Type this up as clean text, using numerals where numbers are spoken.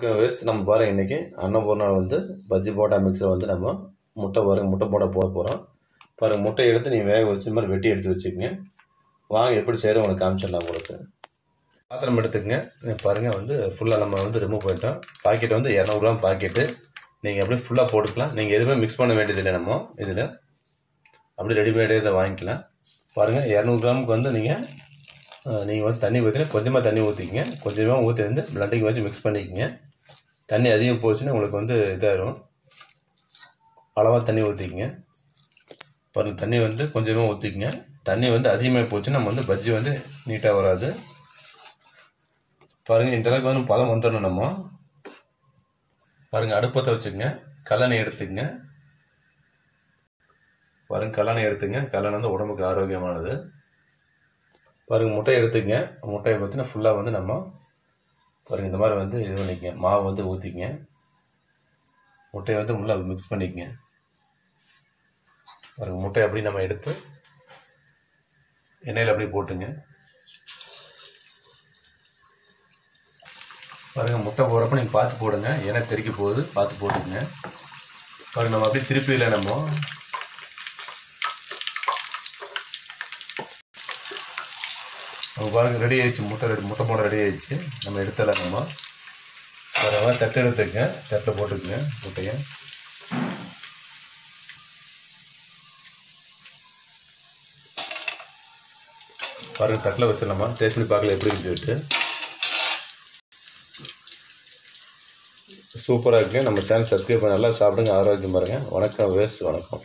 Waste நம்ம பாருங்கள் இன்றைக்கி அன்னபூர்ணா வந்து பஜ்ஜி போட்டா மிக்ஸில் வந்து நம்ம முட்டை போட போகிறோம். பாருங்கள், முட்டையை எடுத்து நீங்கள் வேக வச்சு இந்த மாதிரி வெட்டி எடுத்து வச்சுக்கோங்க. வாங்க எப்படி செய்கிறோம் உங்களுக்கு காமிச்சிடலாம். உங்களுக்கு பாத்திரம் எடுத்துக்கங்க. பாருங்கள் வந்து ஃபுல்லாக நம்ம வந்து ரிமூவ் பண்ணிட்டோம். பாக்கெட் வந்து 200 கிராம் பாக்கெட்டு. நீங்கள் அப்படியே ஃபுல்லாக போட்டுக்கலாம். நீங்கள் எதுவுமே மிக்ஸ் பண்ண வேண்டியதில்லை. நம்ம இதில் அப்படியே ரெடிமேடே இதை வாங்கிக்கலாம். பாருங்கள், 200 கிராமுக்கு வந்து நீங்கள் வந்து தண்ணி ஊற்றினா கொஞ்சமாக தண்ணி ஊற்றிக்கிங்க. கொஞ்சமாக ஊற்றி வந்து பிளண்டிங் வச்சு மிக்ஸ் பண்ணிக்கோங்க. தண்ணி அதிகம் போச்சுன்னா உங்களுக்கு வந்து இதாகிடும். அளவாக தண்ணி ஊற்றிக்கிங்க. பாருங்கள், தண்ணி வந்து கொஞ்சமாக ஊற்றிக்கிங்க. தண்ணி வந்து அதிகமாக போச்சுன்னா நம்ம வந்து பஜ்ஜி வந்து நீட்டாக வராது. பாருங்கள், இந்த அளவுக்கு வந்து பதம் வந்துடணும். நம்ம பாருங்கள், அடுப்பத்தை வச்சுக்கோங்க. கல்லெண்ணெய் எடுத்துக்கங்க. பாருங்கள், கல்லெண்ணெய் எடுத்துங்க. கல்லெண்ணெய் வந்து உடம்புக்கு ஆரோக்கியமானது. பாருங்கள், முட்டையை எடுத்துக்கங்க. முட்டையை பார்த்தீங்கன்னா ஃபுல்லாக வந்து நம்ம பாருங்கள் இந்த மாதிரி வந்து இது பண்ணிக்கங்க. மாவு வந்து ஊற்றிக்கங்க. முட்டையை வந்து ஃபுல்லாக மிக்ஸ் பண்ணிக்கங்க. பாருங்கள், முட்டையை அப்படி நம்ம எடுத்து எண்ணெயில் அப்படி போட்டுங்க. பாருங்கள், முட்டை போடுறப்ப நீங்கள் பார்த்து போடுங்க. எண்ணெய் தெறிக்க போகுது, பார்த்து போட்டுங்க. பாருங்கள், நம்ம அப்படியே திருப்பியில் நம்ம பாருங்கள் ரெடி ஆயிடுச்சு. முட்டை போட ரெடி ஆயிடுச்சு. நம்ம எடுத்துடலாம். நம்ம பாருங்கள், தட்டை எடுத்துக்கங்க. தட்டில் போட்டுக்குங்க முட்டையை. பாருங்கள், தட்டில் வச்சிடலாமா. டேஸ்ட் பண்ணி பார்க்கல எப்படி இருந்துட்டு. சூப்பராக இருக்குது. நம்ம சேனல் சப்ஸ்கிரைப் பண்ணி நல்லா சாப்பிடுங்க. ஆரோக்கியம் பாருங்கள். வணக்கம் வேஸ்ட். வணக்கம்.